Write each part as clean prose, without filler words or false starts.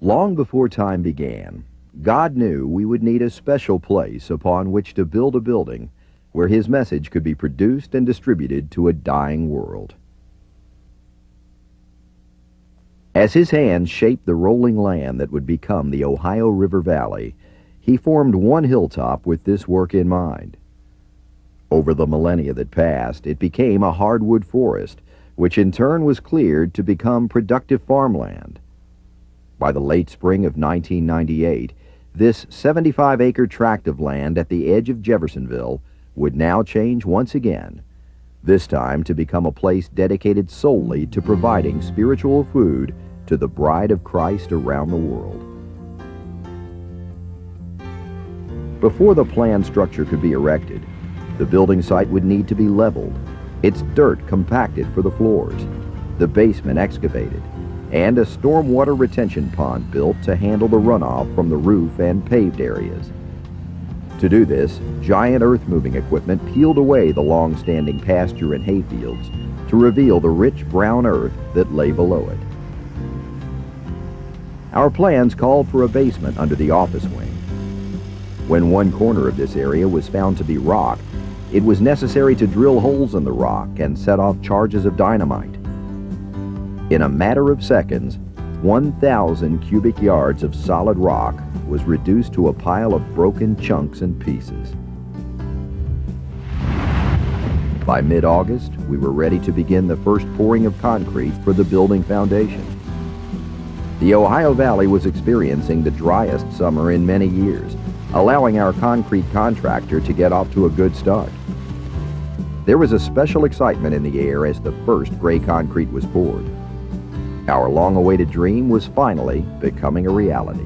Long before time began, God knew we would need a special place upon which to build a building where His message could be produced and distributed to a dying world. As His hands shaped the rolling land that would become the Ohio River Valley, He formed one hilltop with this work in mind. Over the millennia that passed, it became a hardwood forest, which in turn was cleared to become productive farmland. By the late spring of 1998, this 75-acre tract of land at the edge of Jeffersonville would now change once again, this time to become a place dedicated solely to providing spiritual food to the bride of Christ around the world. Before the planned structure could be erected, the building site would need to be leveled, its dirt compacted for the floors, the basement excavated, and a stormwater retention pond built to handle the runoff from the roof and paved areas. To do this, giant earth-moving equipment peeled away the long-standing pasture and hayfields to reveal the rich brown earth that lay below it. Our plans called for a basement under the office wing. When one corner of this area was found to be rock, it was necessary to drill holes in the rock and set off charges of dynamite. In a matter of seconds, 1,000 cubic yards of solid rock was reduced to a pile of broken chunks and pieces. By mid-August, we were ready to begin the first pouring of concrete for the building foundation. The Ohio Valley was experiencing the driest summer in many years, allowing our concrete contractor to get off to a good start. There was a special excitement in the air as the first gray concrete was poured. Our long-awaited dream was finally becoming a reality.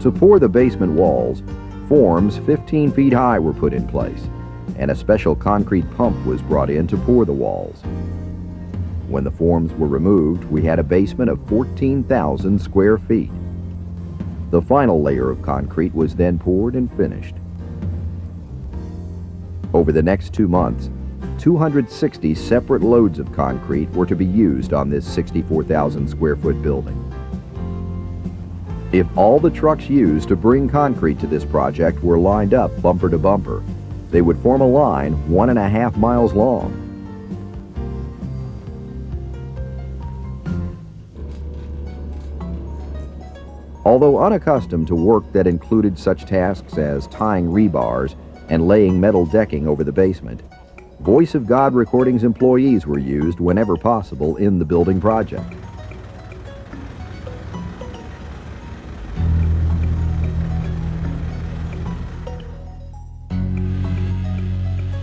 To pour the basement walls, forms 15 feet high were put in place, and a special concrete pump was brought in to pour the walls. When the forms were removed, we had a basement of 14,000 square feet. The final layer of concrete was then poured and finished. Over the next 2 months, 260 separate loads of concrete were to be used on this 64,000 square foot building. If all the trucks used to bring concrete to this project were lined up bumper to bumper, they would form a line 1.5 miles long. Although unaccustomed to work that included such tasks as tying rebars and laying metal decking over the basement, Voice of God Recordings employees were used whenever possible in the building project.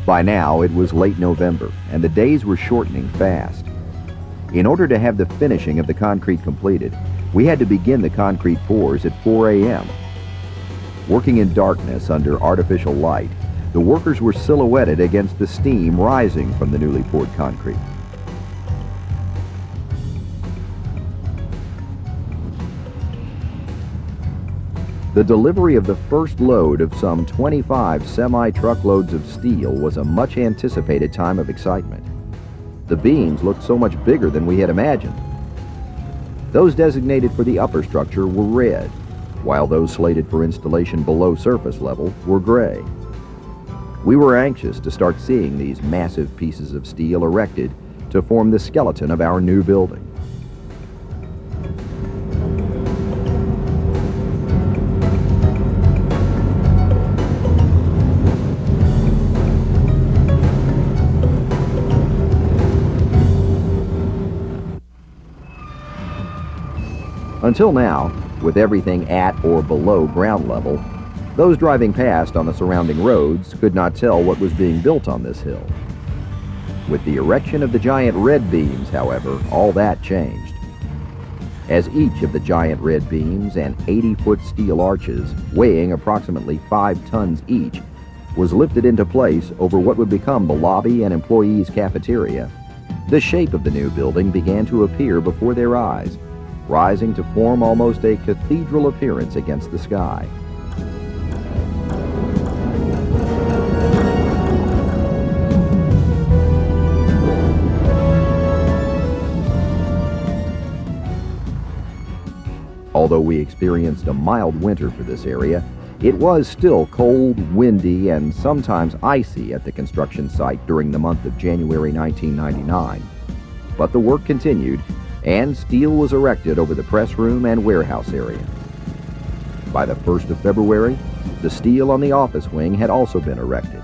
By now, it was late November, and the days were shortening fast. In order to have the finishing of the concrete completed, we had to begin the concrete pours at 4 a.m. Working in darkness under artificial light, the workers were silhouetted against the steam rising from the newly poured concrete. The delivery of the first load of some 25 semi-truckloads of steel was a much anticipated time of excitement. The beams looked so much bigger than we had imagined. Those designated for the upper structure were red, while those slated for installation below surface level were gray. We were anxious to start seeing these massive pieces of steel erected to form the skeleton of our new building. Until now, with everything at or below ground level, those driving past on the surrounding roads could not tell what was being built on this hill. With the erection of the giant red beams, however, all that changed. As each of the giant red beams and 80-foot steel arches, weighing approximately 5 tons each, was lifted into place over what would become the lobby and employees' cafeteria, the shape of the new building began to appear before their eyes, rising to form almost a cathedral appearance against the sky. Although we experienced a mild winter for this area, it was still cold, windy, and sometimes icy at the construction site during the month of January 1999. But the work continued, and steel was erected over the press room and warehouse area. By the 1st of February, the steel on the office wing had also been erected.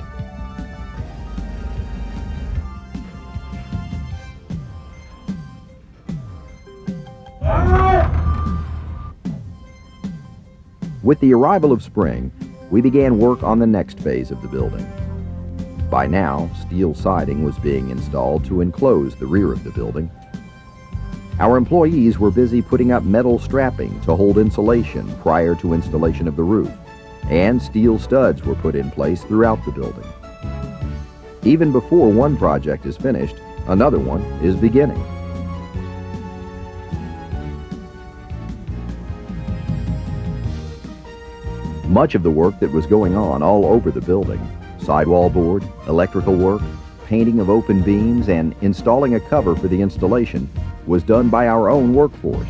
With the arrival of spring, we began work on the next phase of the building. By now, steel siding was being installed to enclose the rear of the building. Our employees were busy putting up metal strapping to hold insulation prior to installation of the roof, and steel studs were put in place throughout the building. Even before one project is finished, another one is beginning. Much of the work that was going on all over the building, sidewall board, electrical work, painting of open beams, and installing a cover for the installation, was done by our own workforce.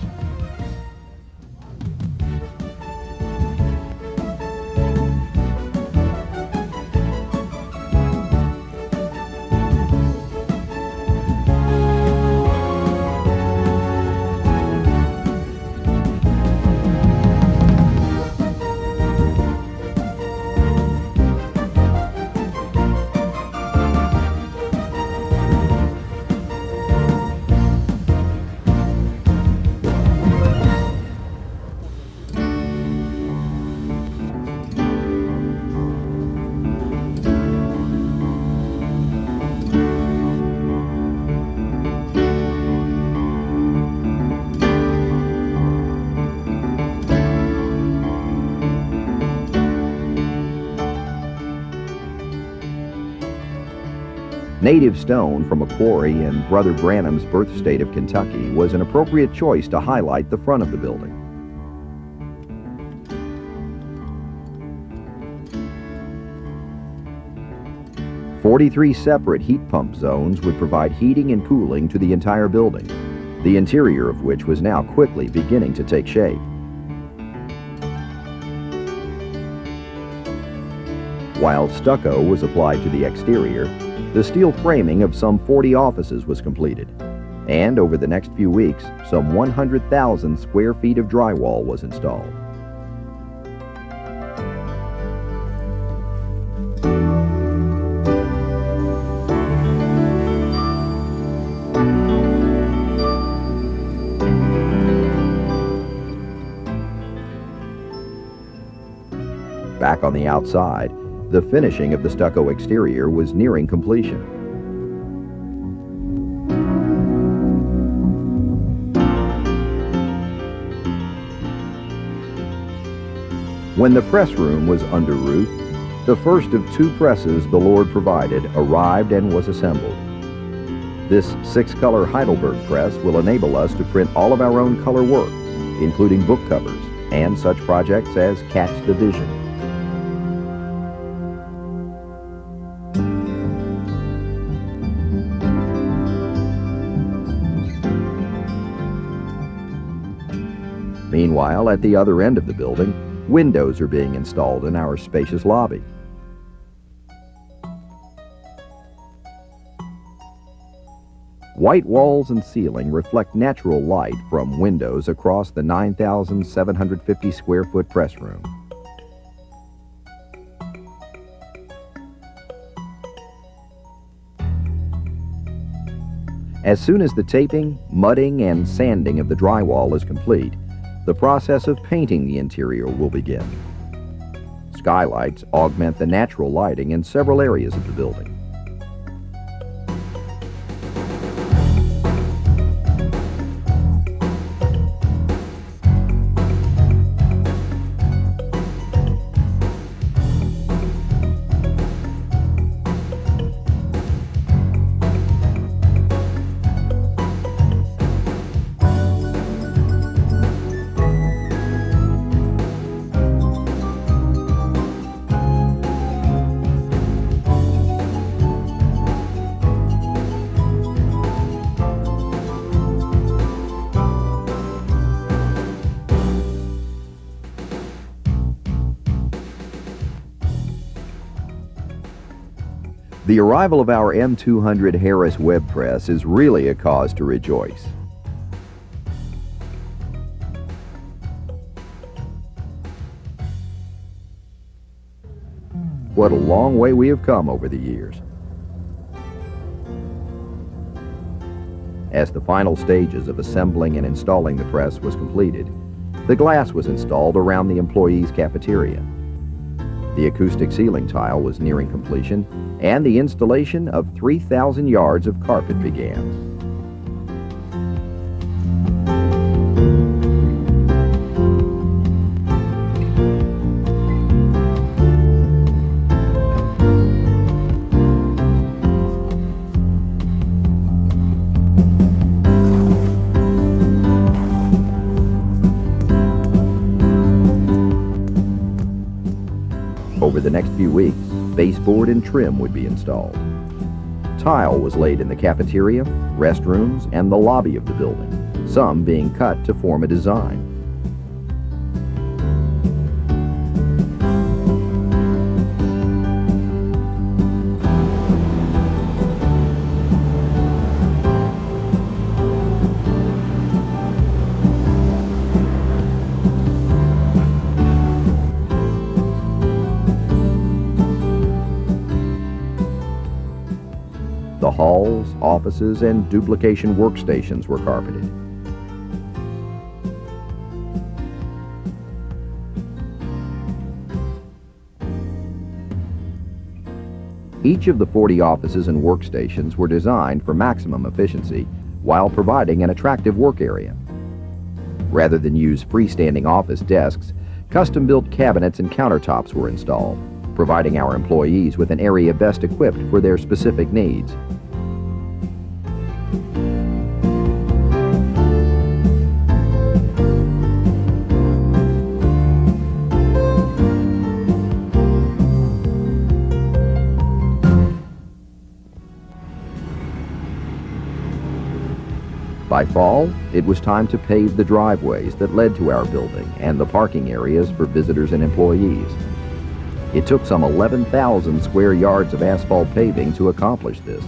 Native stone from a quarry in Brother Branham's birth state of Kentucky was an appropriate choice to highlight the front of the building. "43 separate heat pump zones would provide heating and cooling to the entire building, the interior of which was now quickly beginning to take shape. While stucco was applied to the exterior, the steel framing of some 40 offices was completed, and over the next few weeks, some 100,000 square feet of drywall was installed. Back on the outside, the finishing of the stucco exterior was nearing completion. When the press room was under roof, the first of 2 presses the Lord provided arrived and was assembled. This 6-color Heidelberg press will enable us to print all of our own color work, including book covers and such projects as Catch the Vision. Meanwhile, at the other end of the building, windows are being installed in our spacious lobby. White walls and ceiling reflect natural light from windows across the 9,750 square foot press room. As soon as the taping, mudding, and sanding of the drywall is complete, the process of painting the interior will begin. Skylights augment the natural lighting in several areas of the building. The arrival of our M200 Harris web press is really a cause to rejoice. What a long way we have come over the years. As the final stages of assembling and installing the press was completed, the glass was installed around the employees' cafeteria. The acoustic ceiling tile was nearing completion, and the installation of 3,000 yards of carpet began. Over the next few weeks, baseboard and trim would be installed. Tile was laid in the cafeteria, restrooms, and the lobby of the building, some being cut to form a design. The halls, offices, and duplication workstations were carpeted. Each of the 40 offices and workstations were designed for maximum efficiency while providing an attractive work area. Rather than use freestanding office desks, custom-built cabinets and countertops were installed, providing our employees with an area best equipped for their specific needs. By fall, it was time to pave the driveways that led to our building and the parking areas for visitors and employees. It took some 11,000 square yards of asphalt paving to accomplish this.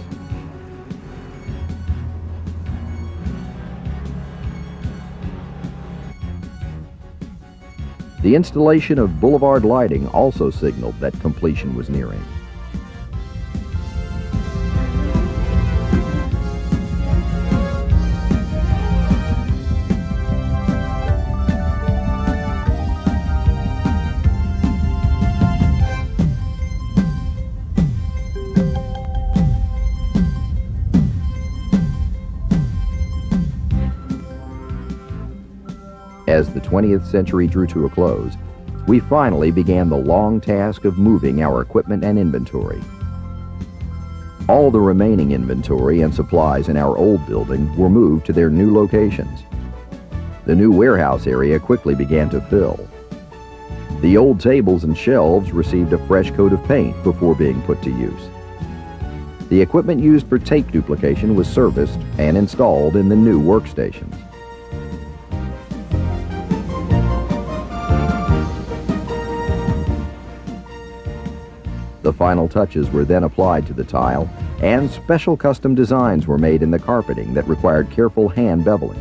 The installation of boulevard lighting also signaled that completion was nearing. As the 20th century drew to a close, we finally began the long task of moving our equipment and inventory. All the remaining inventory and supplies in our old building were moved to their new locations. The new warehouse area quickly began to fill. The old tables and shelves received a fresh coat of paint before being put to use. The equipment used for tape duplication was serviced and installed in the new workstations. The final touches were then applied to the tile, and special custom designs were made in the carpeting that required careful hand beveling.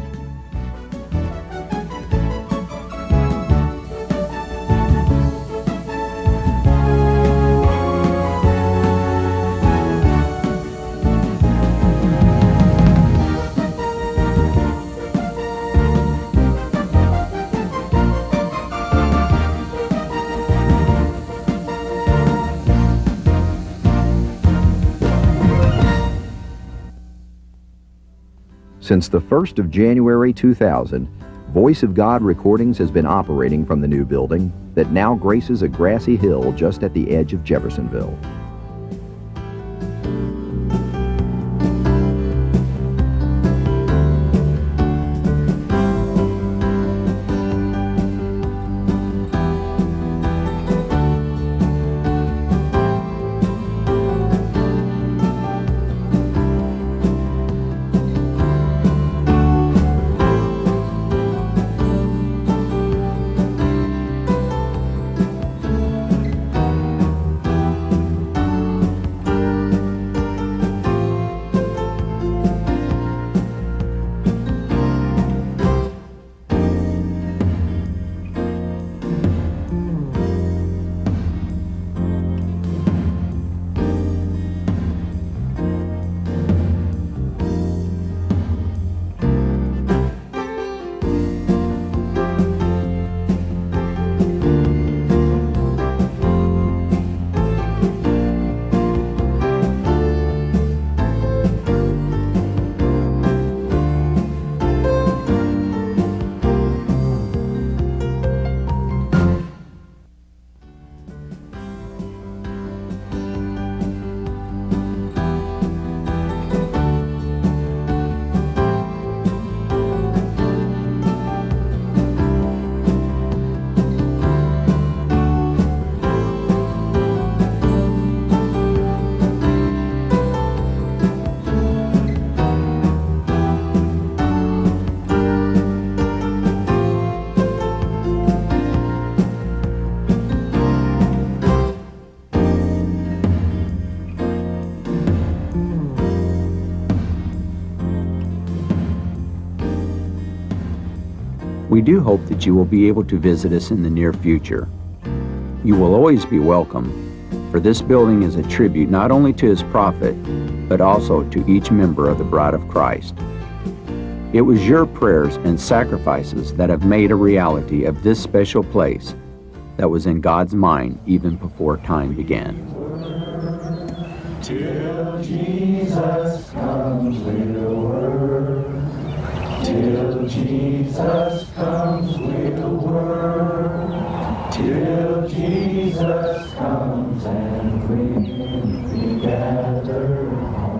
Since the 1st of January 2000, Voice of God Recordings has been operating from the new building that now graces a grassy hill just at the edge of Jeffersonville. We do hope that you will be able to visit us in the near future. You will always be welcome, for this building is a tribute not only to his prophet, but also to each member of the Bride of Christ. It was your prayers and sacrifices that have made a reality of this special place that was in God's mind even before time began. Till Jesus comes, we'll work. Till Jesus comes, we'll work. Till Jesus comes and we gather home.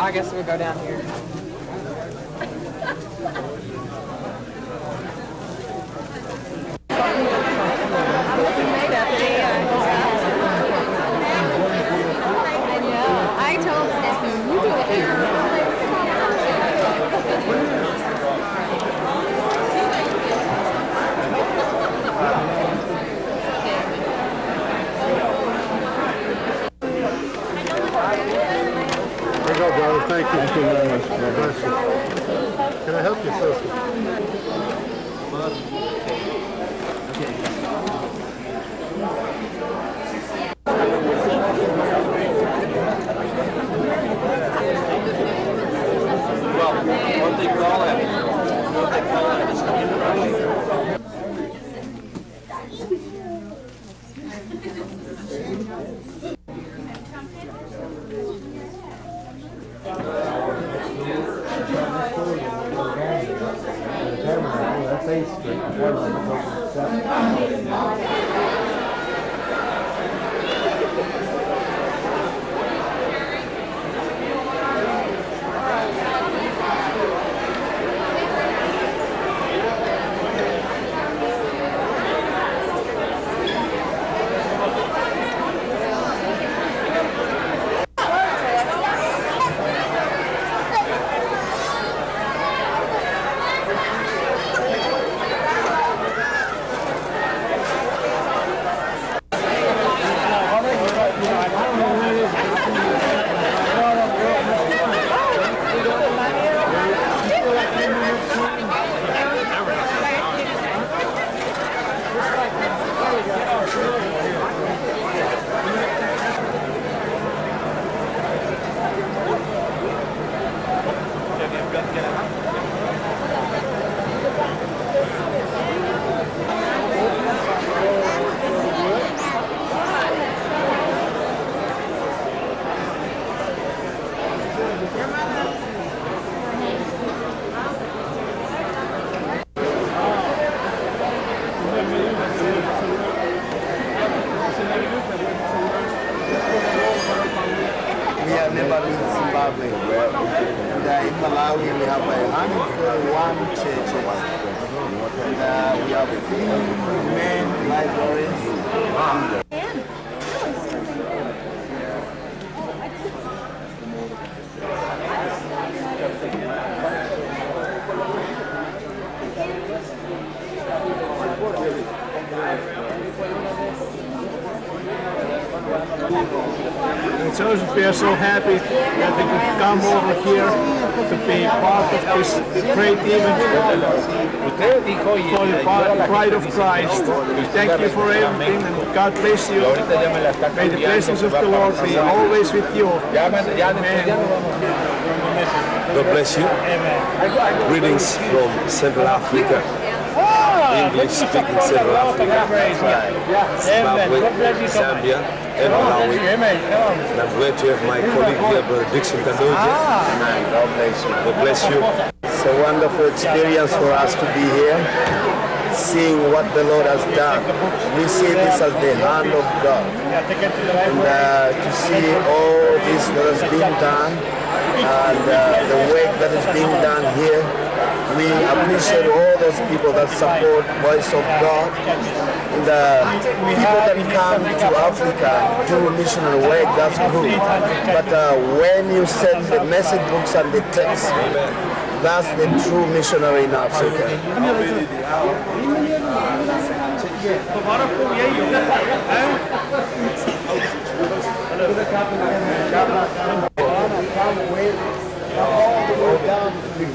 I guess we'll go down here. I told Stephanie, you do it here. Thank you. Thank you very much. God bless you. Can I help you, sister? We have never been in Zimbabwe. In Malawi, we have 141 churches. And we have 3 main libraries. And Joseph, we are so happy that we could come over here to be part of this great event for the bride of Christ. Thank you for everything, and God bless you. May the blessings of the Lord be always with you. Amen. God bless you. Greetings from Central Africa. English speaking Central Africa, Zimbabwe, Zambia, and Malawi. And I'm glad to have my colleague here, Brother Dixon Kandoji. God bless you. God bless you. It's a wonderful experience for us to be here, seeing what the Lord has done. We see this as the hand of God. And to see all this that has been done, and the work that is being done here, we appreciate all those people that support Voice of God. And people that come to Africa do missionary work, that's good. But when you send the message books and the text, that's the true missionary in Africa.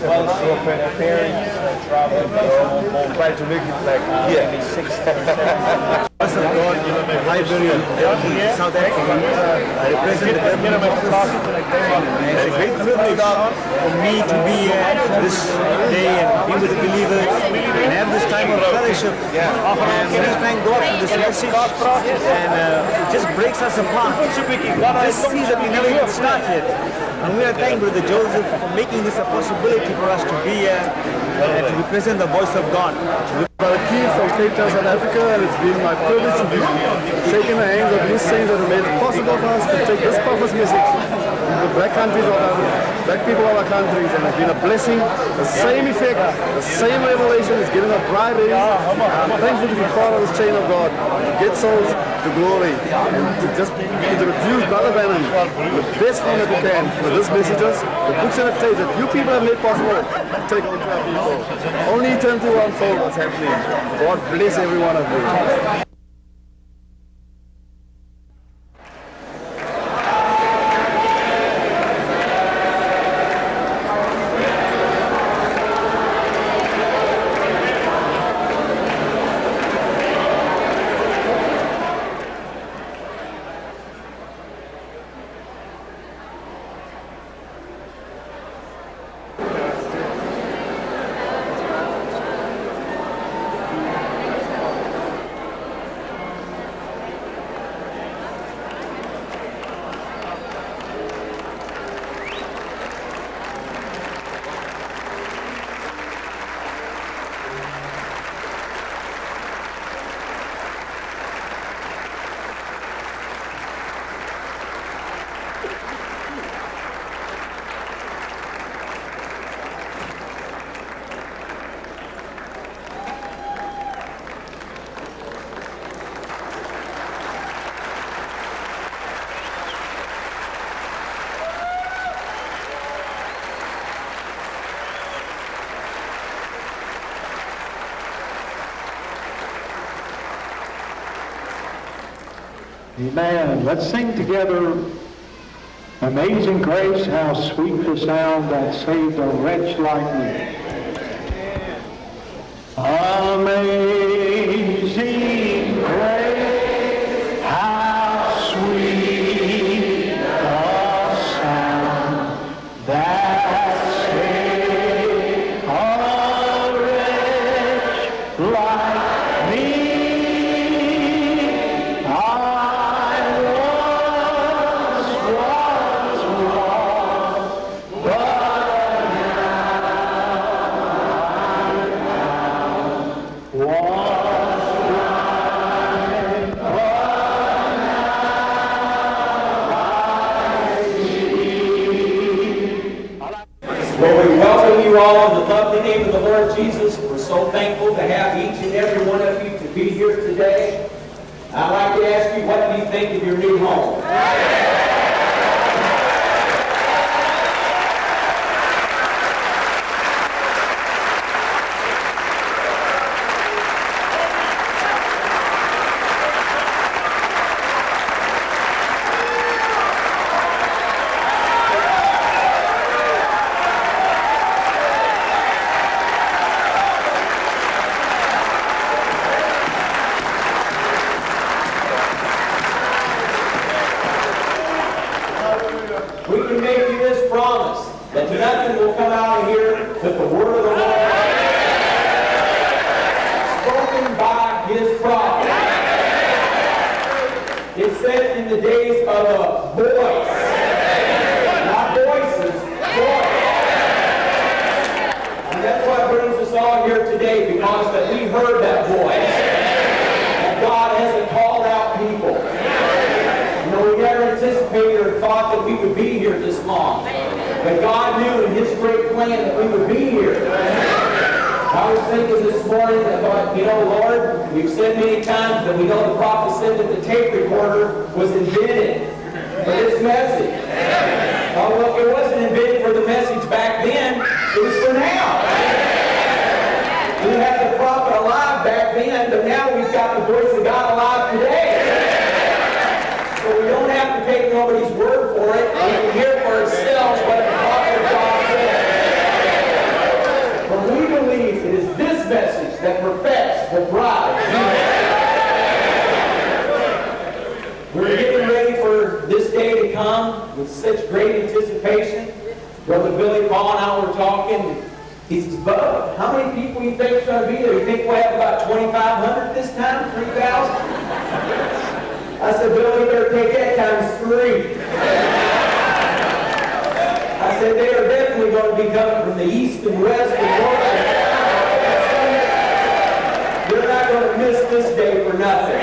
Also preparing, traveling, try to make it like here. Liberian, South Africa. I represent the government of It's a great privilege for me to be here this day and be with the believers and have this time of fellowship. And we just thank God for this message. And it just breaks us apart. Just sees that we never even started. And we are thankful to Joseph for making this a possibility for us to be here and to represent the voice of God. I'm Keith from Cape Town, South Africa, and it's been my privilege to be shaking the hands of these saints that have made it possible for us to take this prophet's message to the black countries of our black people of our countries, and it's been a blessing. The same effect, the same revelation is giving a bride race. I'm thankful to be part of this chain of God, to get souls to glory, and to just introduce Brother Branham the best thing that we can with these messages, the books and the tapes that you people have made possible to take on to our people. Only eternity will unfold what's happening. God bless every one of you. Amen. Let's sing together, Amazing Grace, how sweet the sound that saved a wretch like me. Amazing grace, how sweet the sound that saved a wretch like me. I was lost, but Well, we welcome you all in the lovely name of the Lord Jesus. We're so thankful to have each and every one of you to be here today. I'd like to ask you, what do you think of your new home? We can make you this promise, that nothing will come out of here but the word of the Lord, spoken by His prophet. It said in the days of a voice, not voices, voice. And that's what brings us all here today, because that we heard that voice. And God hasn't called out people. We never anticipated or thought that we would be here this long. But God knew in His great plan that we would be here. I was thinking this morning, I thought, Lord, we've said many times that we know the prophet said that the tape recorder was invented for this message. Oh, well, it wasn't invented for the message back then. It was for now. We had the prophet alive back then, but now we've got the voice of God alive today. So we don't have to take nobody's word for it. We can hear for ourselves what the prophet of God said. For we believe it is this message that perfects the bride. We're getting ready for this day to come with such great anticipation. Brother Billy Paul and I were talking. He says, Bud, how many people do you think is going to be there? You think we'll have about 2,500 this time? 3,000? I said, Billy, you better take that times 3. I said, they are definitely going to be coming from the east and west and north. You're not going to miss this day for nothing.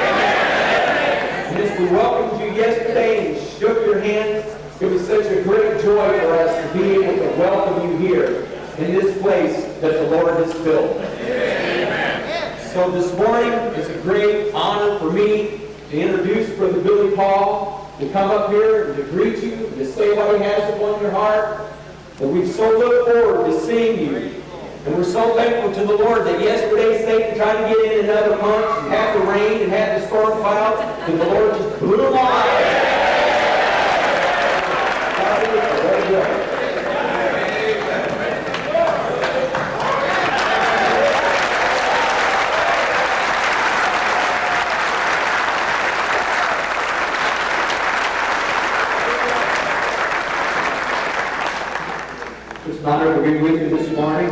And as we welcomed you yesterday and shook your hand, it was such a great joy for us to be able to welcome you here in this place that the Lord has built. So this morning, it's a great honor for me to introduce Brother Billy Paul, to come up here and to greet you, and to say what he has upon your heart. And we so look forward to seeing you. And we're so thankful to the Lord that yesterday Satan tried to get in another punch and had the rain and had the storm clouds, and the Lord just blew them off. It's an honor to be with you this morning.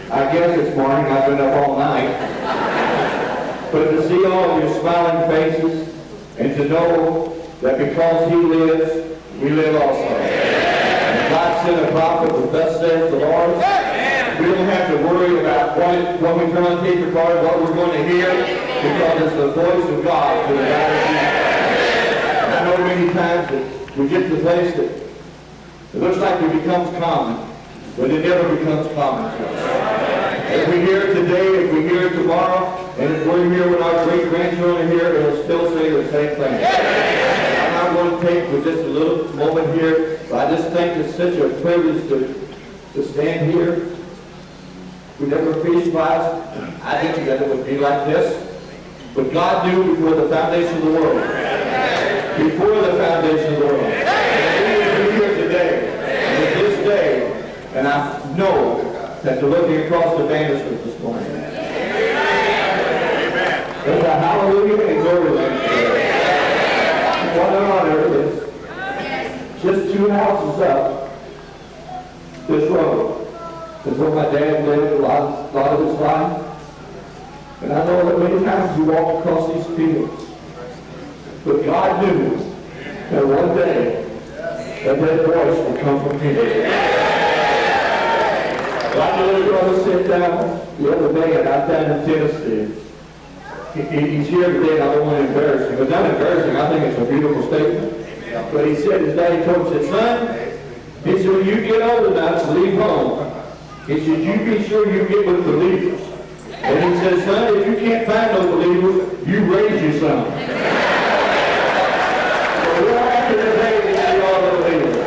I guess this morning I've been up all night. But to see all of your smiling faces and to know that because He lives, we live also. And God sent a prophet with thus says the Lord. We don't have to worry about what we turn on tape recorder, what we're going to hear, because it's the voice of God to the God. I know many times that we get to the place that it looks like it becomes common, but it never becomes common to us. If we hear it today, if we hear it tomorrow, and if we're here when our great-grandchildren are here, it'll still say the same thing. I'm not going to take for just a little moment here, but I just think it's such a privilege to stand here. We never visualized, I didn't that it would be like this, but God knew before the foundation of the world before the foundation of the world. And we are here today, and this day, and I know that they're looking across the bannisters this morning. There's a hallelujah and glory land today. What an honor it is. Just 2 houses up this road. That's where my dad lived a lot of his life. And I know that many times we walk across these fields. But God knew that one day that voice would come from here. My little brother sat down the other day, and I was down in Tennessee. He's here today, and I don't want to embarrass him. It's not embarrassing. I think it's a beautiful statement. But he said, his daddy told him, said, son, he said, when you get old enough to leave home, he said, you be sure you get with believers. And he said, son, if you can't find no believers, you raise your son. So we're after today to see all the believers.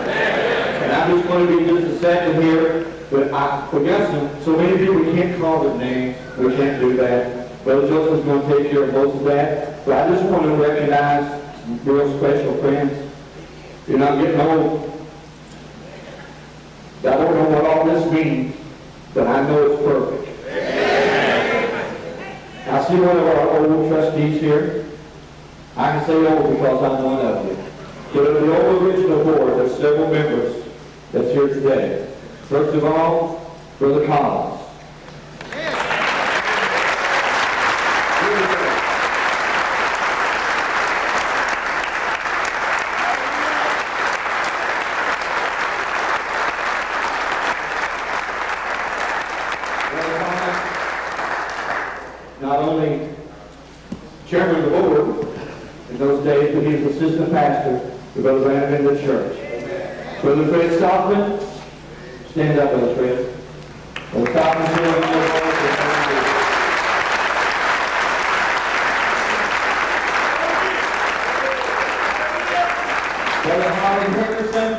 And I'm just going to be just a second here, but I forgot so many people, we can't call their names. We can't do that. Brother Joseph's going to take care of most of that. But I just want to recognize some real special friends. You're not getting old. I don't know what all this means, but I know it's perfect. I see one of our old trustees here. I can say old because I'm one of you. But of the old original board, there's several members that's here today. First of all, Brother Collins. Not only chairman of the board in those days, but he was assistant pastor to Brother Branham in the church. Brother Fred Stockman, stand up, Brother Fred. Brother Stockman's here on the board. Brother Holly Hickerson.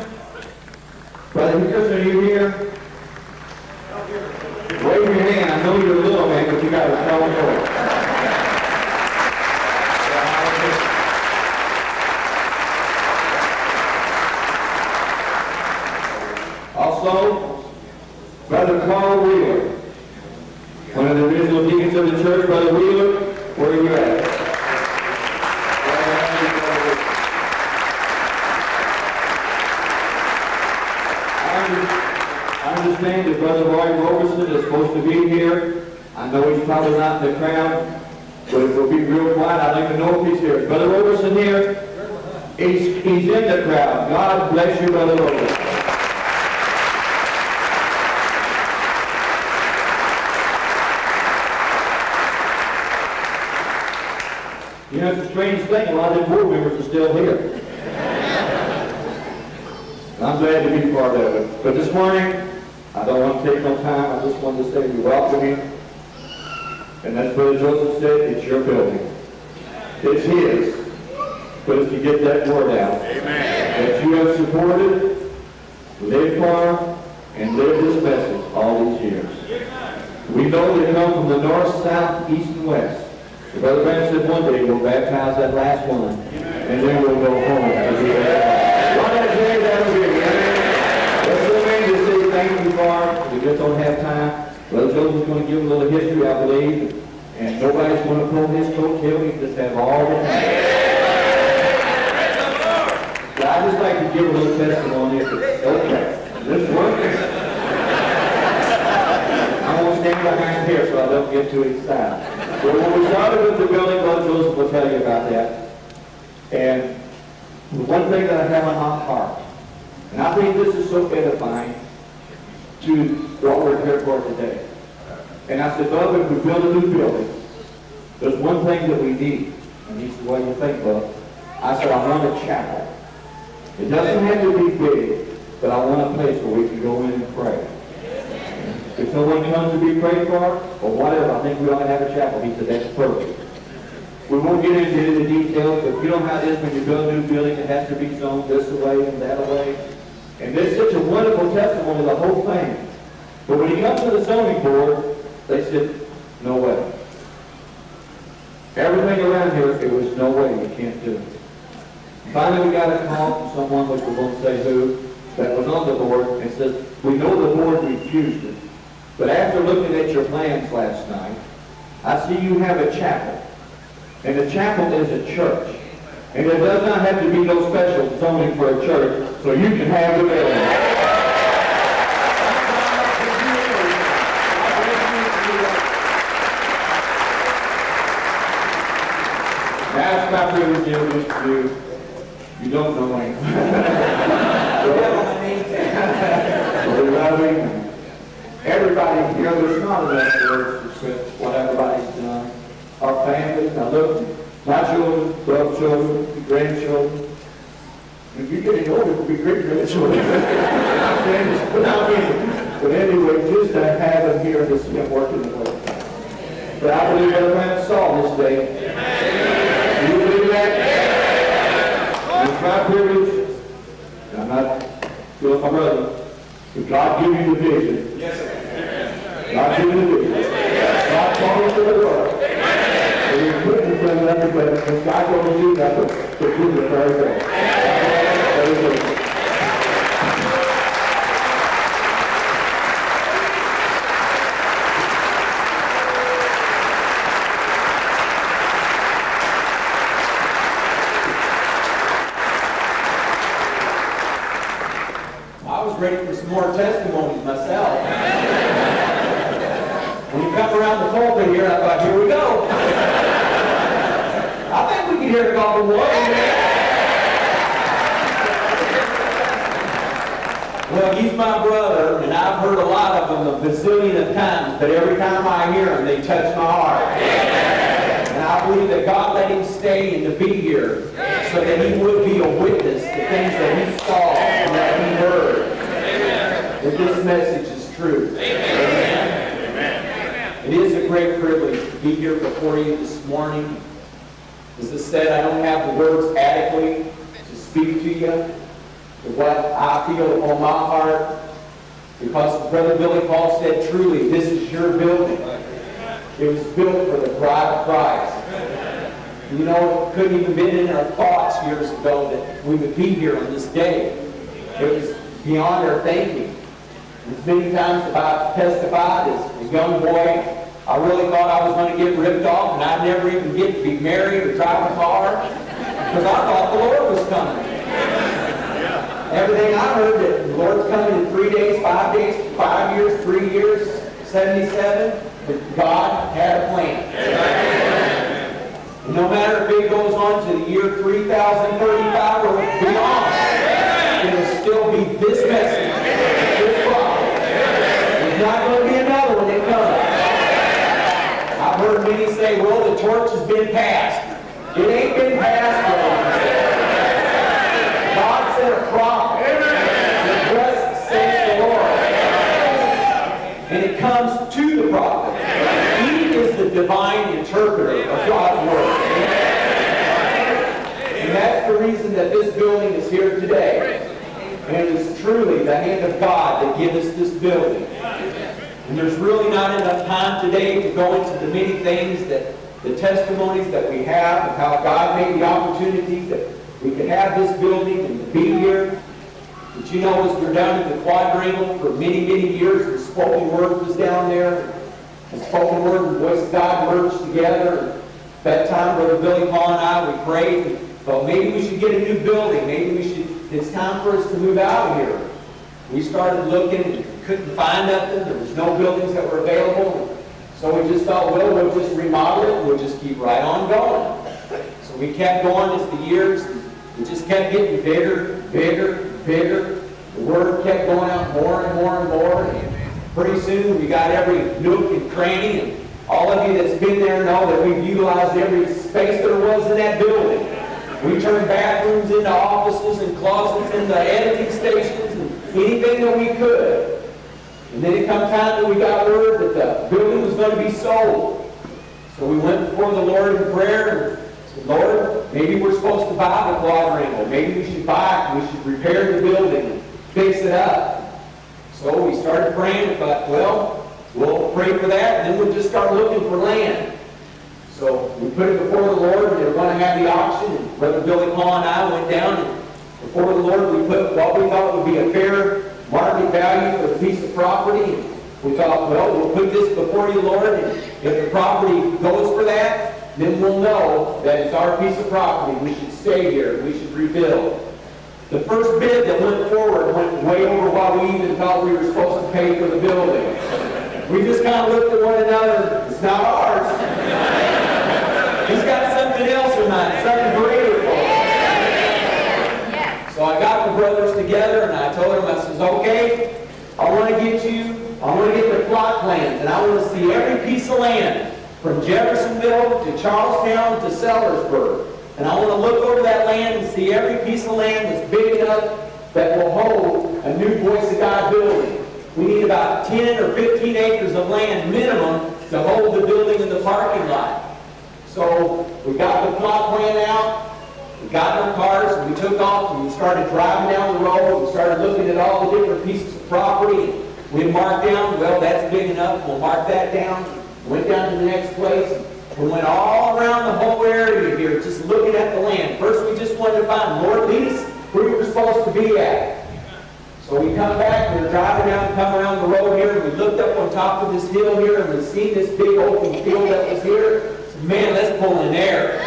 Brother Hickerson, are you here? Wave your hand. I know you're a little man, but you got to tell more. Also, Brother Carl Wheeler, one of the original deacons of the church. Brother Wheeler, where are you at? I understand that Brother Roy Roberson is supposed to be here. I know he's probably not in the crowd, but it will be real quiet. I'd like to know if he's here. Is Brother Roberson here? He's in the crowd. God bless you, Brother Roberson. You know, it's a strange thing. A lot of the board members are still here. I'm glad to be part of it. But this morning, I don't want to take no time. I just wanted to say we welcome you. And as Brother Joseph said, it's your building. It's his. But it's to get that word out. Amen. That you have supported, lived for, and lived this message all these years. We know they come from the north, south, east, and west. Brother Branham said one day we'll baptize that last one, and then we'll go home. One day that'll be. That's the thing to say thank you for. We just don't have time. Brother Joseph's going to give a little history, I believe, and nobody's going to pull his coattail. We just have all the time. But I'd just like to give a little testimony if it's okay. This is working. I won't stand behind here so I don't get too excited. But when we started with the building, Brother Joseph will tell you about that. And the one thing that I have on my heart, and I think this is so edifying to what we're here for today. And I said, Bub, if we build a new building, there's one thing that we need. And he said, what do you think, Bub? I said, I want a chapel. It doesn't have to be big, but I want a place where we can go in and pray. If someone comes to be prayed for, or whatever, I think we ought to have a chapel. He said, that's perfect. We won't get into the details, but you know how it is when you build a new building, it has to be zoned this way and that way. And there's such a wonderful testimony of the whole thing. But when he comes to the zoning board, they said, no way. Everything around here, it was no way, you can't do it. Finally, we got a call from someone, which we won't say who, that was on the board and said, we know the board refused it, but after looking at your plans last night, I see you have a chapel. And the chapel is a church. And it does not have to be no special zoning for a church, so you can have the building. Now it's my privilege to introduce to you. You don't know him. We're loving everybody here. There's not enough words to describe what everybody's done. Our families, now look, my children, grandchildren, grandchildren. If you get older, it will be great grandchildren. But anyway, just to have them here and to see them working the way. But I believe Brother Branham saw this day. Do you believe that? It's my privilege. I'm not feeling my brother. But God give you the vision. Yes, sir. God give you the vision. God called us to the world. And you couldn't have done nothing but because God told us to do nothing to do the very thing. I was ready for some more testimonies myself. When you come around the pulpit here, I thought, here we go. I think we can hear a couple more. Well, he's my brother, and I've heard a lot of them a bazillion of times, but every time I hear them, they touch my heart. And I believe that God let him stay and to be here so that he would be a witness to things that he saw and that he heard. That this message is true. Amen. It is a great privilege to be here before you this morning. As I said, I don't have the words adequately to speak to you, to what I feel upon my heart, because Brother Billy Paul said, truly, this is your building. It was built for the bride of Christ. You know, it couldn't even been in our thoughts years ago that we would be here on this day. It was beyond our thinking. As many times as I've testified as a young boy, I really thought I was going to get ripped off and I'd never even get to be married or drive a car because I thought the Lord was coming. Everything I heard that the Lord's coming in 3 days, 5 days, 5 years, 3 years, 77, but God had a plan. And no matter if it goes on to the year 3035 or beyond, it will still be this message, this prophet. There's not going to be another one that comes. I've heard many say, well, the torch has been passed. It ain't been passed, brother. God sent a prophet. Thus says the Lord. And it comes to the prophet. He is the divine interpreter of God's word. And that's the reason that this building is here today. And it is truly the hand of God that gives us this building. And there's really not enough time today to go into the many things that the testimonies that we have of how God made the opportunity that we could have this building and to be here. But you know, as we're down in the quadrangle for many, many years, the spoken word was down there. The spoken word and voice of God merged together. At that time, Brother Billy Paul and I, we prayed, but maybe we should get a new building. Maybe we should, it's time for us to move out of here. We started looking and couldn't find nothing. There was no buildings that were available. So we just thought, well, we'll just remodel it. We'll just keep right on going. So we kept going as the years. We just kept getting bigger, bigger, bigger. The word kept going out more and more and more. And pretty soon we got every nook and cranny. And all of you that's been there know that we've utilized every space there was in that building. We turned bathrooms into offices and closets into editing stations and anything that we could. And then it come time that we got word that the building was going to be sold. So we went before the Lord in prayer and said, Lord, maybe we're supposed to buy the quadrangle. Maybe we should buy it. We should repair the building and fix it up. So we started praying and thought, well, we'll pray for that and then we'll just start looking for land. So we put it before the Lord, and they were going to have the auction, and Brother Billy Paul and I went down, and before the Lord we put what we thought would be a fair market value for the piece of property. And we thought, well, we'll put this before you, Lord, and if the property goes for that, then we'll know that it's our piece of property. We should stay here. We should rebuild. The first bid that went forward went way over what we even thought we were supposed to pay for the building. We just kind of looked at one another. It's not ours. He's got something else in mind, something greater for us. So I got the brothers together and I told them, I says, okay, I want to get the plot plans, and I want to see every piece of land from Jeffersonville to Charlestown to Sellersburg. And I want to look over that land and see every piece of land that's big enough that will hold a new Voice of God building. We need about 10 or 15 acres of land minimum to hold the building in the parking lot. So we got the plot plan out, we got in our cars, and we took off, and we started driving down the road. We started looking at all the different pieces of property. We marked down, well, that's big enough, we'll mark that down. Went down to the next place. We went all around the whole area here, just looking at the land. First, we just wanted to find, Lord, lead us where we were supposed to be at. So we come back, and we're driving down, come around the road here, and we looked up on top of this hill here, and we seen this big open field that was here. So, man, let's pull in there.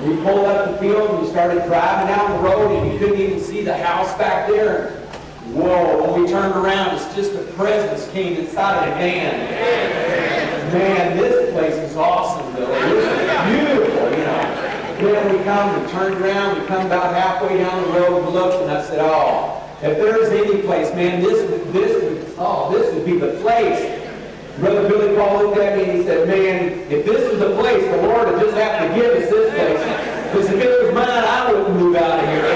We pulled up the field, and we started driving down the road, and you couldn't even see the house back there. Whoa, when we turned around, it's just the presence came inside of the van. Man, this place is awesome, though. It was beautiful, you know. Then we turned around, we come about halfway down the road, we looked, and I said, oh, if there's any place, man, this would be the place. Brother Billy Paul looked at me and he said, man, if this was the place, the Lord would just have to give us this place. Because if it was mine, I wouldn't move out of here.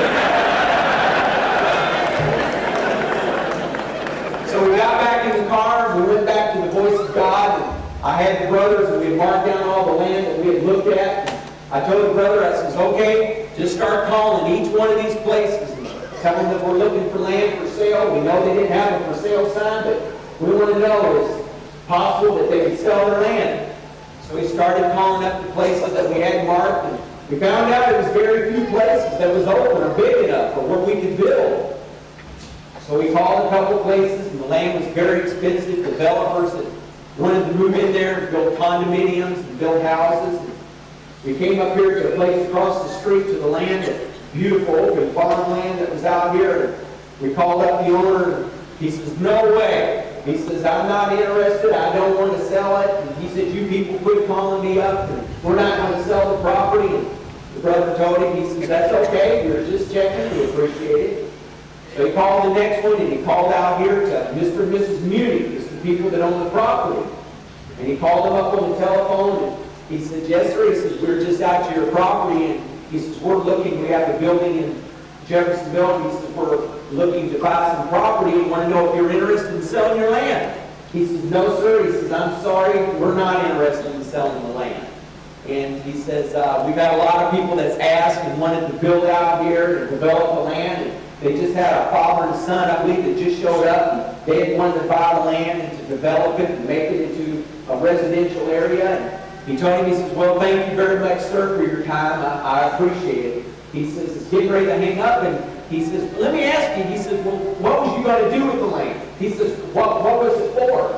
So we got back in the car, and we went back to the Voice of God, and I had the brothers, and we had marked down all the land that we had looked at. I told the brother, I says, okay, just start calling each one of these places and tell them that we're looking for land for sale. We know they didn't have a for sale sign, but we want to know if it's possible that they could sell their land. So we started calling up the places that we had marked, and we found out there was very few places that was open or big enough for what we could build. So we called a couple places, and the land was very expensive. Developers that wanted to move in there and build condominiums and build houses. We came up here to a place across the street to the land, a beautiful open farmland that was out here. We called up the owner, and he says, no way. He says, I'm not interested. I don't want to sell it. And he said, you people quit calling me up, and we're not going to sell the property. And the brother told him, he says, that's okay. We were just checking. We appreciate it. So he called the next one, and he called out here to Mr. and Mrs. Munich, just the people that own the property. And he called them up on the telephone, and he said, yes, sir. He says, we're just out to your property, and he says, we're looking. We have a building in Jeffersonville. He says, we're looking to buy some property and want to know if you're interested in selling your land. He says, no, sir. He says, I'm sorry. We're not interested in selling the land. And he says, we've had a lot of people that's asked and wanted to build out here and develop the land. And they just had a father and son, I believe, that just showed up, and they had wanted to buy the land and to develop it and make it into a residential area. And he told him, he says, well, thank you very much, sir, for your time. I appreciate it. He says, it's getting ready to hang up, and he says, let me ask you. He says, well, what was you going to do with the land? He says, what was it for?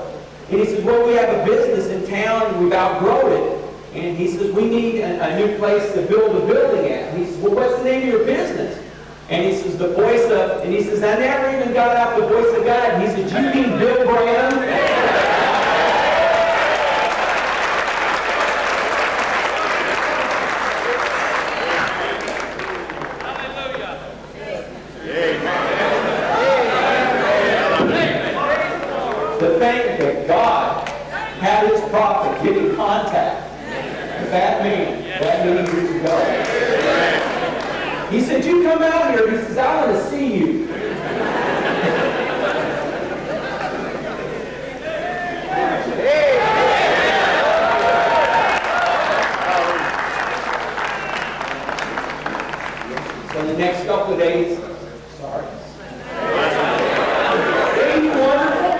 And he says, well, we have a business in town, and we've outgrown it. And he says, we need a new place to build a building at. And he says, well, what's the name of your business? And he says, the voice of, and he says, I never even got out the Voice of God. And he said, you mean Bill Branham? The fact that God had his prophet get in contact with that man many years ago. He said, you come out here. He says, I want to see you. So in the next couple of days, sorry. Ain't he wonderful?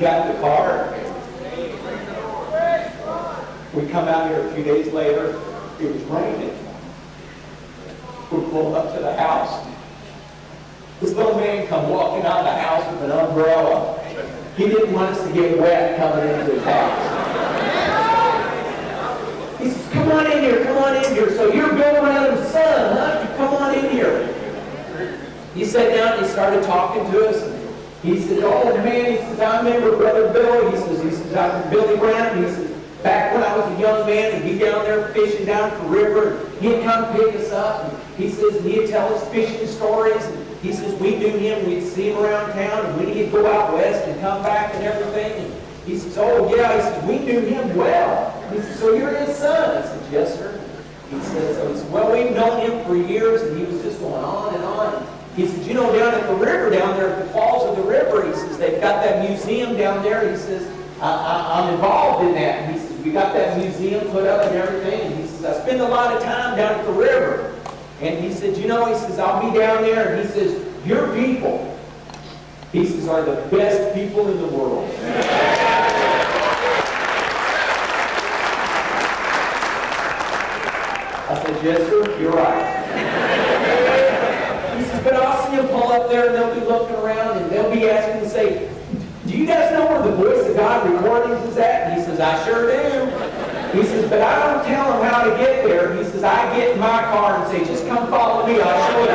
got in the car. We come out here a few days later. It was raining. We pulled up to the house. This little man come walking out of the house with an umbrella. He didn't want us to get wet coming into his house. He says, come on in here, come on in here. So you're Bill Branham's son, huh? Come on in here. He sat down and he started talking to us. He said, oh man, he says, I remember Brother Bill. He says, I'm Billy Branham. He says, back when I was a young man, and he'd down there fishing down at the river, and he'd come pick us up. And he says, and he'd tell us fishing stories. And he says, we knew him, we'd see him around town, and when he'd go out west and come back and everything. And he says, oh yeah, he says, we knew him well. He says, so you're his son? I said, yes, sir. He says, well, we've known him for years, and he was just going on and on. He says, you know, down at the river, down there at the falls of the river, he says, they've got that museum down there. He says, I'm involved in that. And he says, we got that museum put up and everything. And he says, I spend a lot of time down at the river. And he said, you know, he says, I'll be down there. And he says, your people, he says, are the best people in the world. I said, yes, sir, you're right. He says, but I'll see them pull up there and they'll be looking around and they'll be asking to say, do you guys know where the Voice of God recordings is at? And he says, I sure do. He says, but I don't tell them how to get there. He says, I get in my car and say, just come follow me, I'll show you.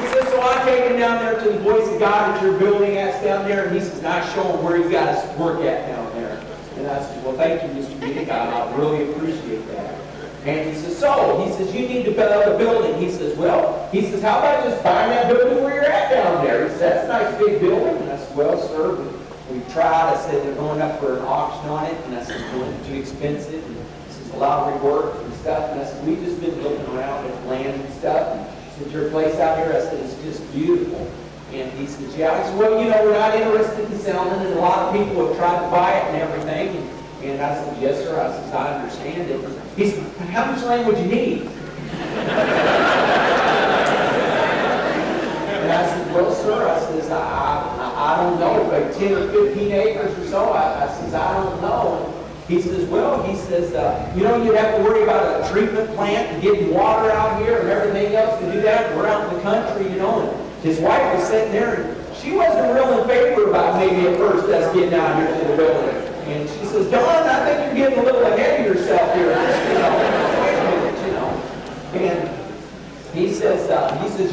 He says, so I take him down there to the Voice of God that you're building at down there. And he says, and I show him where he's got his work at down there. And I said, well, thank you, Mr. Meeting. I really appreciate that. And he says, so, he says, you need to build a building. He says, well, he says, how about just buying that building where you're at down there? He says, that's a nice big building. And I said, well, sir, we've tried. I said, they're going up for an auction on it. And I said, well, it's too expensive. And he says, a lot of rework and stuff. And I said, we've just been looking around at land and stuff. And he said, your place out here? I said, it's just beautiful. And he says, yeah. I said, well, you know, we're not interested in selling it. And a lot of people have tried to buy it and everything. And I said, yes, sir. I said, I understand it. He said, how much land would you need? And I said, well, sir, I says, I don't know, like 10 or 15 acres or so. I says, I don't know. And he says, well, he says, you know, you'd have to worry about a treatment plant and getting water out here and everything else to do that. We're out in the country, you know. And his wife was sitting there, and she wasn't real in favor about maybe at first us getting out here to the building. And she says, Don, I think you're getting a little ahead of yourself here. Just, you know, wait a minute, you know. And he says, yeah. And he says,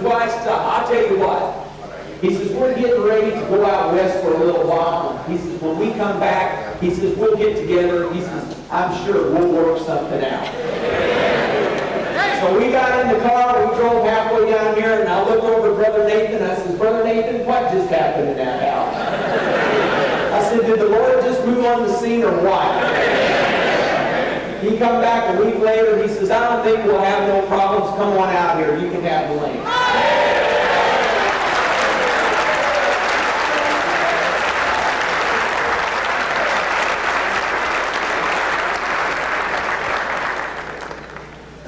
well, I says, I'll tell you what. He says, we're getting ready to go out west for a little while. He says, when we come back, he says, we'll get together. He says, I'm sure we'll work something out. So we got in the car, we drove halfway down here, and I looked over at Brother Nathan. I says, Brother Nathan, what just happened in that house? I said, did the Lord just move on the scene or what? He come back a week later, he says, I don't think we'll have no problems. Come on out here. You can have the land.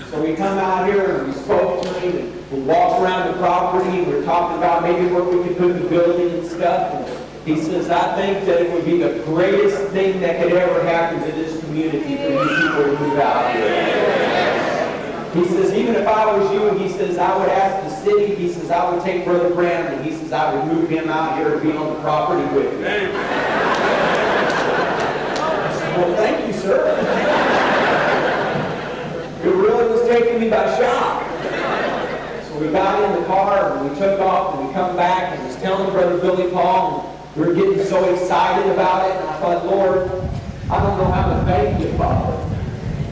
So we come out here and we spoke to him and we walked around the property and we were talking about maybe where we could put the building and stuff. And he says, I think that it would be the greatest thing that could ever happen to this community for you people to move out here. He says, even if I was you, he says, I would ask the city, he says, I would take Brother Branham, and he says, I would move him out here to be on the property with me. I said, well, thank you, sir. It really was taking me by shock. So we got in the car and we took off and we come back and was telling Brother Billy Paul, and we were getting so excited about it. And I thought, Lord, I don't know how to thank you, Father.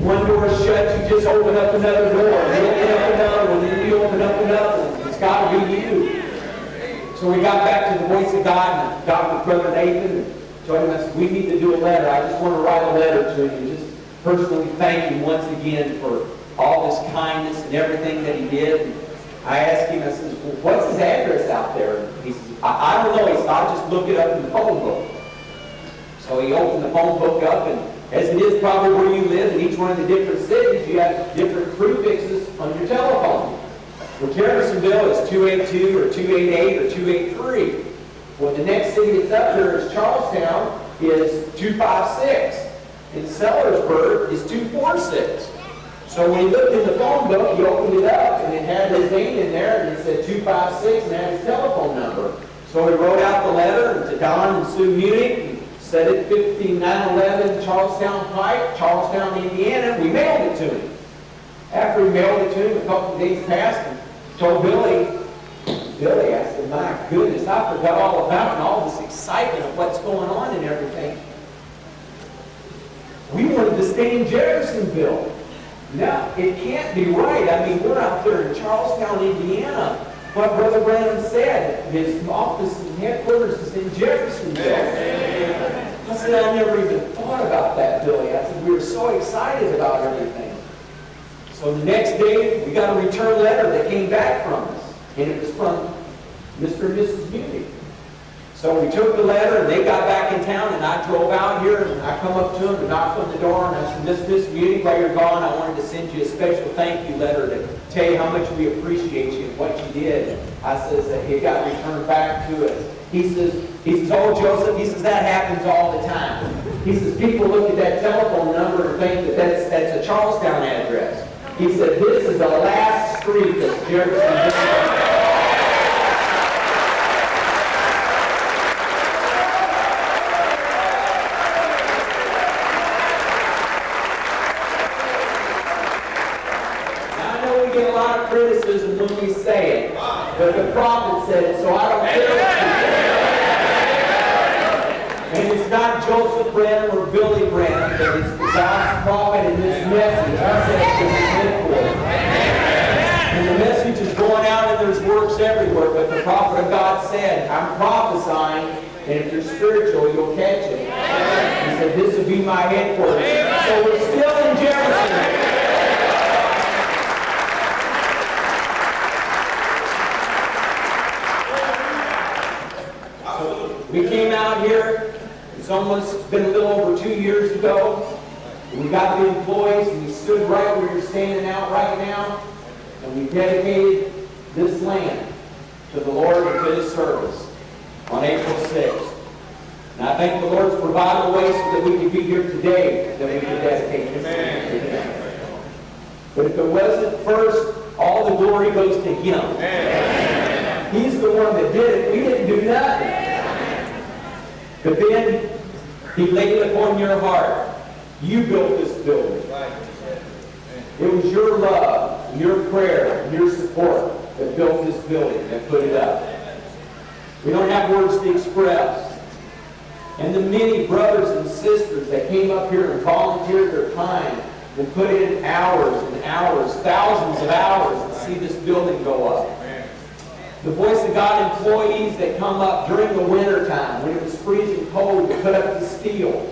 One door is shut, you just open up another door. You open up another one, then you open up another one. It's got to be you. So we got back to the Voice of God and I got with Brother Nathan and told him, I said, we need to do a letter. I just want to write a letter to him and just personally thank him once again for all his kindness and everything that he did. And I asked him, I said, well, what's his address out there? And he says, I don't know. He said, I'll just look it up in the phone book. So he opened the phone book up, and as it is probably where you live, in each one of the different cities, you have different prefixes on your telephone. Well, Jeffersonville is 282 or 288 or 283. Well, the next city that's up there is Charlestown, is 256. And Sellersburg is 246. So when he looked in the phone book, he opened it up, and it had his name in there, and it said 256, and had his telephone number. So he wrote out the letter to Don and Sue Munich, and said it 5911 Charlestown Pike, Charlestown, Indiana. We mailed it to him. After we mailed it to him, a couple of days passed, and told Billy, I said, my goodness, I forgot all about it and all this excitement of what's going on and everything. We wanted to stay in Jeffersonville. Now, it can't be right. I mean, we're out there in Charlestown, Indiana. What Brother Branham said, his office and headquarters is in Jeffersonville. I said, I never even thought about that, Billy. I said, we were so excited about everything. So the next day, we got a return letter that came back from us. And it was from Mr. and Mrs. Munich. So we took the letter, and they got back in town, and I drove out here, and I come up to them and knocked on the door, and I said, Miss Munich, while you're gone, I wanted to send you a special thank you letter to tell you how much we appreciate you and what you did. I says that it got returned back to us. He says, oh, Joseph, he says, that happens all the time. He says, people look at that telephone number and think that that's a Charlestown address. He said, this is the last street that's Jefferson. Criticism when we say it, but the prophet said it, so I don't care. And it's not Joseph Branham or Billy Branham, but it's God's prophet and this message. He said it's meant for. And the message is going out, and there's works everywhere. But the prophet of God said, "I'm prophesying, and if you're spiritual, you'll catch it." He said, "This will be my headquarters." So we're still in Jefferson. We came out here, it's been a little over 2 years ago. We got the employees, and we stood right where you're standing out right now, and we dedicated this land to the Lord and to His service on April 6th. And I thank the Lord's provided a way so that we could be here today, that we could dedicate this land to Him. But if it wasn't first, all the glory goes to Him. He's the one that did it. We didn't do nothing. But then He laid it upon your heart. You built this building. It was your love, and your prayer, and your support that built this building, that put it up. We don't have words to express. And the many brothers and sisters that came up here and volunteered their time and put in hours and hours, thousands of hours to see this building go up. The Voice of God employees that come up during the winter time when it was freezing cold to put up the steel.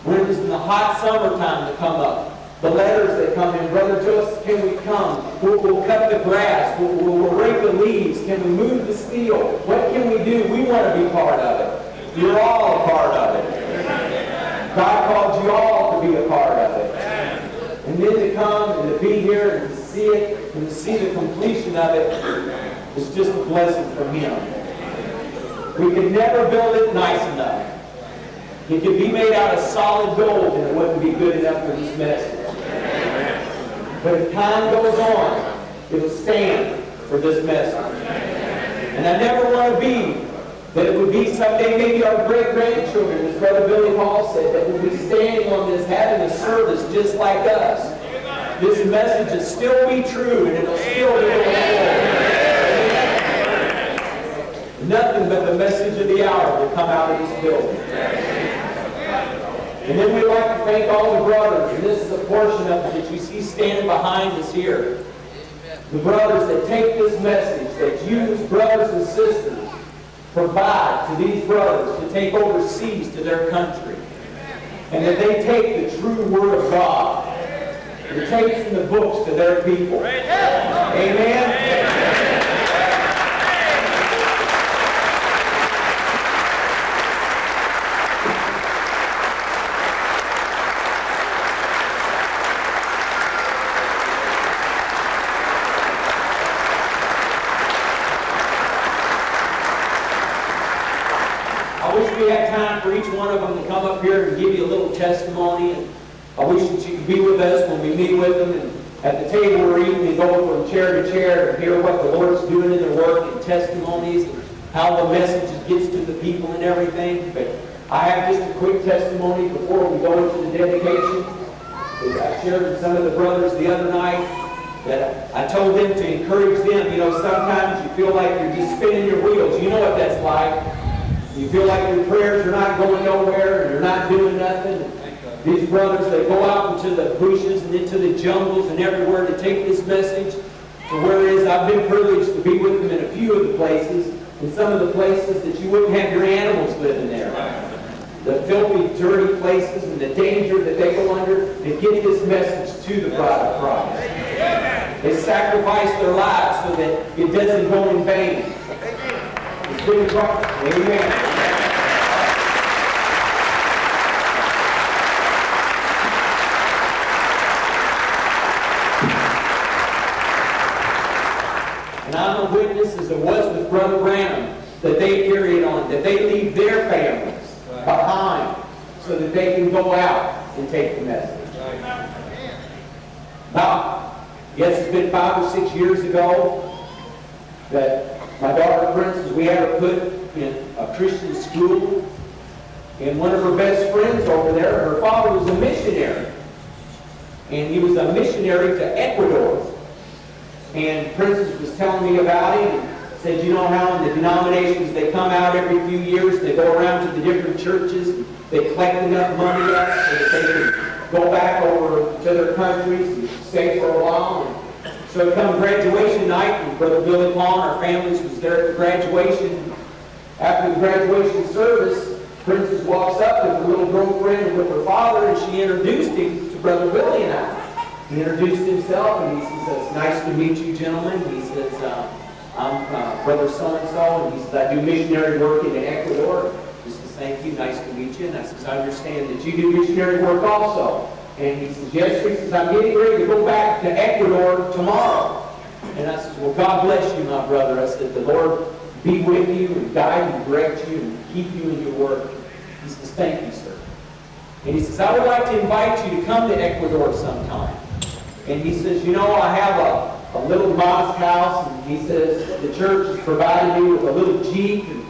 When it was in the hot summertime to come up. The letters that come in, Brother Joseph, can we come? We'll cut the grass. We'll rake the leaves. Can we move the steel? What can we do? We want to be part of it. You're all a part of it. God called you all to be a part of it. And then to come and to be here and to see it and to see the completion of it is just a blessing from Him. We could never build it nice enough. It could be made out of solid gold and it wouldn't be good enough for this message. But as time goes on, it'll stand for this message. And I never want to be that it would be someday maybe our great-grandchildren, as Brother Billy Hall said, that will be standing on this, having a service just like us. This message will still be true and it'll still be going forward. Nothing but the message of the hour will come out of this building. And then we'd like to thank all the brothers, and this is a portion of it that you see standing behind us here. The brothers that take this message, that you, brothers and sisters, provide to these brothers to take overseas to their country. And that they take the true Word of God and take it from the books to their people. Amen? we had time for each one of them to come up here and give you a little testimony. And I wish that you could be with us when we meet with them. And at the table we're eating and go from chair to chair and hear what the Lord's doing in their work and testimonies and how the message gets to the people and everything. But I have just a quick testimony before we go into the dedication. I shared with some of the brothers the other night that I told them to encourage them. You know, sometimes you feel like you're just spinning your wheels. You know what that's like. You feel like your prayers are not going nowhere and you're not doing nothing. These brothers, they go out into the bushes and into the jungles and everywhere to take this message. So whereas I've been privileged to be with them in a few of the places, in some of the places that you wouldn't have your animals living there. The filthy, dirty places and the danger that they go under to get this message to the bride of Christ. They sacrifice their lives so that it doesn't go in vain. It's been Amen. And I'm a witness, as it was with Brother Branham, that they carry it on, that they leave their families behind so that they can go out and take the message. Now, yes, it's been 5 or 6 years ago that my daughter, Princess, we had her put in a Christian school. And one of her best friends over there, her father was a missionary. And he was a missionary to Ecuador. And Princess was telling me about him and said, you know how in the denominations they come out every few years, they go around to the different churches, they collect enough money up so that they can go back over to their countries and stay for a while. And so come graduation night, and Brother Billy Paul and our families was there at the graduation. After the graduation service, Princess walks up with her little girlfriend and with her father, and she introduced him to Brother Billy and I. He introduced himself, and he says, nice to meet you, gentlemen. He says, I'm Brother so-and-so, and he says, I do missionary work in Ecuador. He says, thank you, nice to meet you. And I says, I understand that you do missionary work also. And he says, yes, sir. He says, I'm getting ready to go back to Ecuador tomorrow. And I says, well, God bless you, my brother. I said, the Lord be with you and guide and direct you and keep you in your work. He says, thank you, sir. And he says, I would like to invite you to come to Ecuador sometime. And he says, you know, I have a little mosque house, and he says, the church has provided me with a little Jeep. And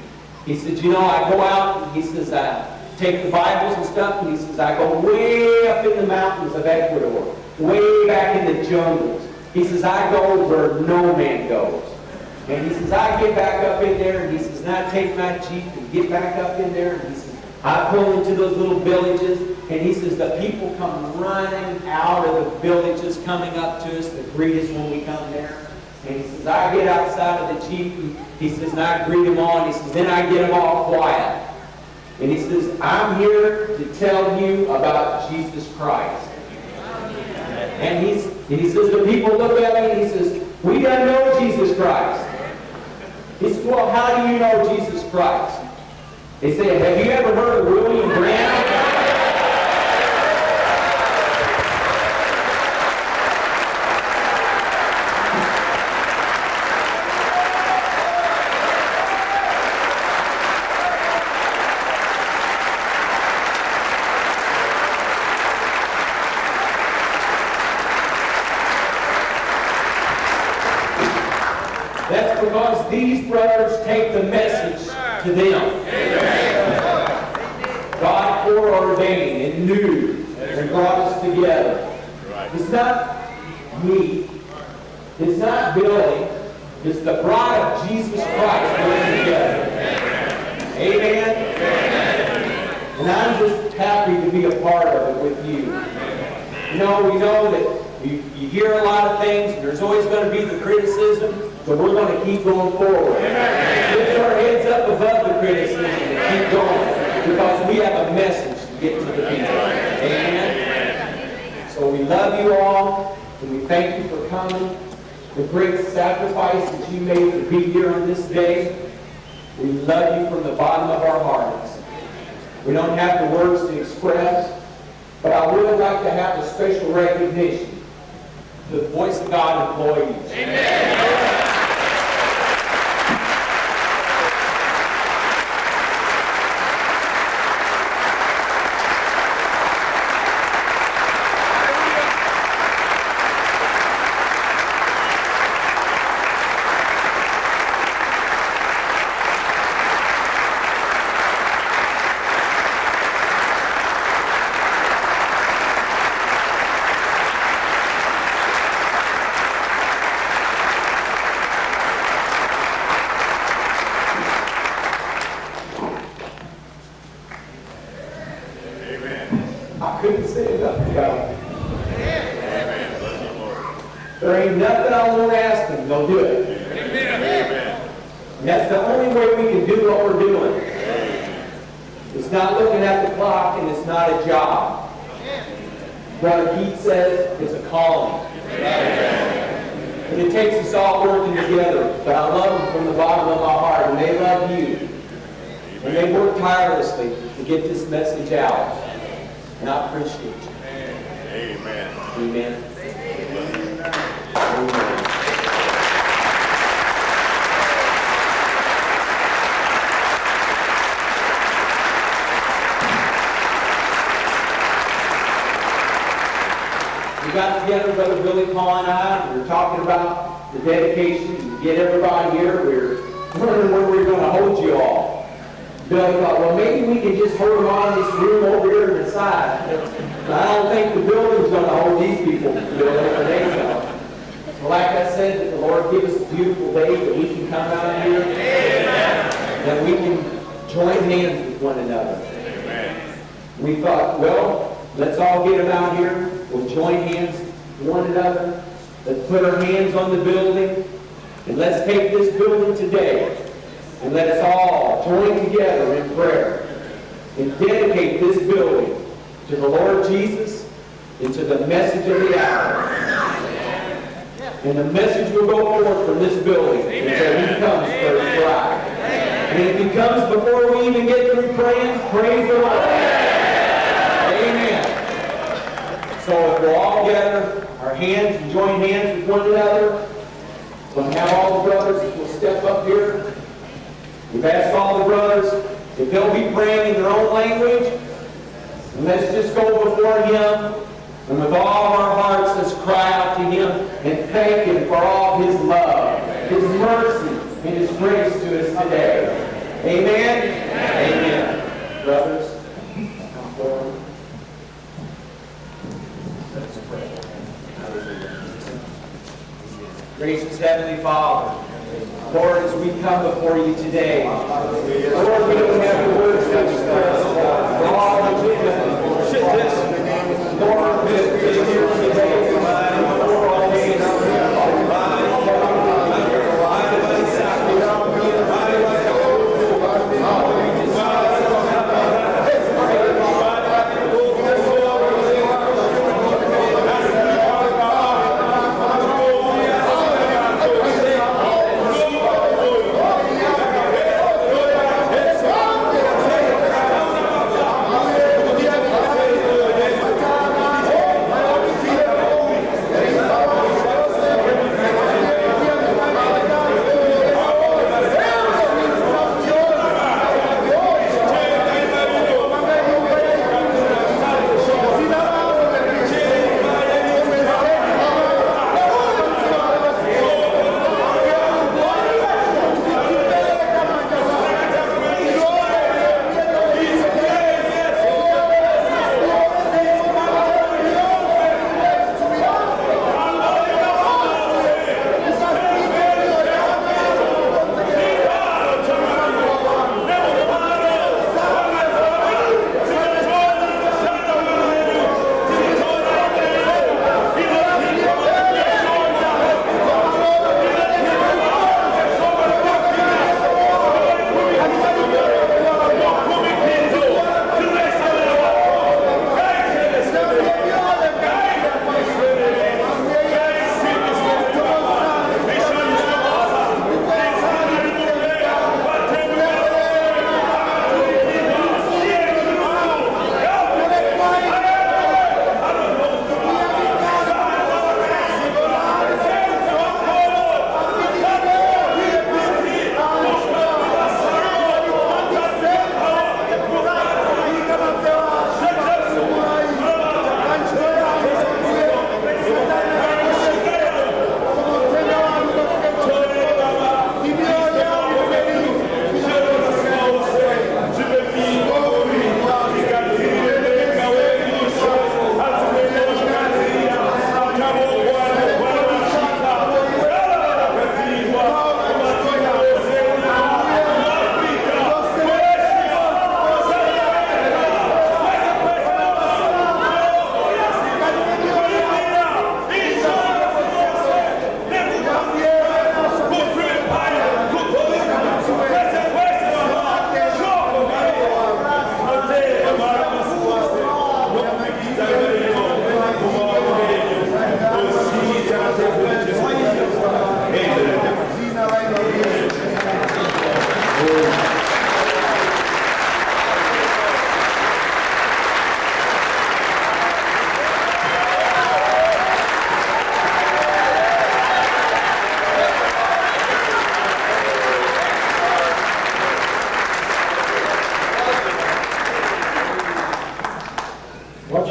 he says, you know, I go out, and he says, I take the Bibles and stuff, and he says, I go way up in the mountains of Ecuador, way back in the jungles. He says, I go where no man goes. And he says, I get back up in there, and he says, and I take my Jeep and get back up in there, and he says, I pull into those little villages, and he says, the people come running out of the villages, coming up to us to greet us when we come there. And he says, I get outside of the Jeep, and he says, and I greet them all, and he says, then I get them all quiet. And he says, I'm here to tell you about Jesus Christ. And he says, the people look at me, and he says, we don't know Jesus Christ. He says, well, how do you know Jesus Christ? They say, have you ever heard of Marrion Branham? That's because these brothers take the message to them. God foreordained and knew and brought us together. It's not me. It's not Billy. It's the bride of Jesus Christ coming together. Amen? And I'm just happy to be a part of it with you. You know, we know that you hear a lot of things, and there's always going to be the criticism, but we're going to keep going forward. Lift our heads up above the criticism and keep going, because we have a message to get to the people. Amen? So we love you all, and we thank you for coming. The great sacrifice that you made to be here on this day. We love you from the bottom of our hearts. We don't have the words to express, but I would like to have a special recognition to the Voice of God employees. Amen. ain't nothing I won't ask him, he'll do it. And that's the only way we can do what we're doing. It's not looking at the clock, and it's not a job. Brother Keith says it's a calling. And it takes us all working together. But I love them from the bottom of my heart, and they love you. And they work tirelessly to get this message out. And I appreciate you. Amen. Amen. Amen. We got together, Brother Billy, Paul, and I. We were talking about the dedication to get everybody here. We were wondering where we were going to hold you all. Billy thought, well, maybe we could just hold them on in this room over here to the side. But I don't think the building's going to hold these people. Well, like I said, that the Lord give us a beautiful day that we can come out here. That we can join hands with one another. We thought, well, let's all get them out here. We'll join hands with one another. Let's put our hands on the building. And let's take this building today. And let us all join together in prayer. And dedicate this building to the Lord Jesus and to the message of the hour. And the message will go forth from this building until He comes for His bride. And if He comes before we even get through praying, praise the Lord. Amen. So if we'll all gather our hands and join hands with one another, we'll have all the brothers that will step up here. We've asked all the brothers if they'll be praying in their own language. And let's just go before Him. And with all of our hearts, let's cry out to Him and thank Him for all His love, His mercy, and His grace to us today. Amen? Amen. Brothers, come forward. Let's pray. Gracious Heavenly Father, Lord, as we come before you today, Lord, we don't have the words to express, Lord, for all that you've done. Lord, that is here today, before all days,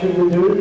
should we do?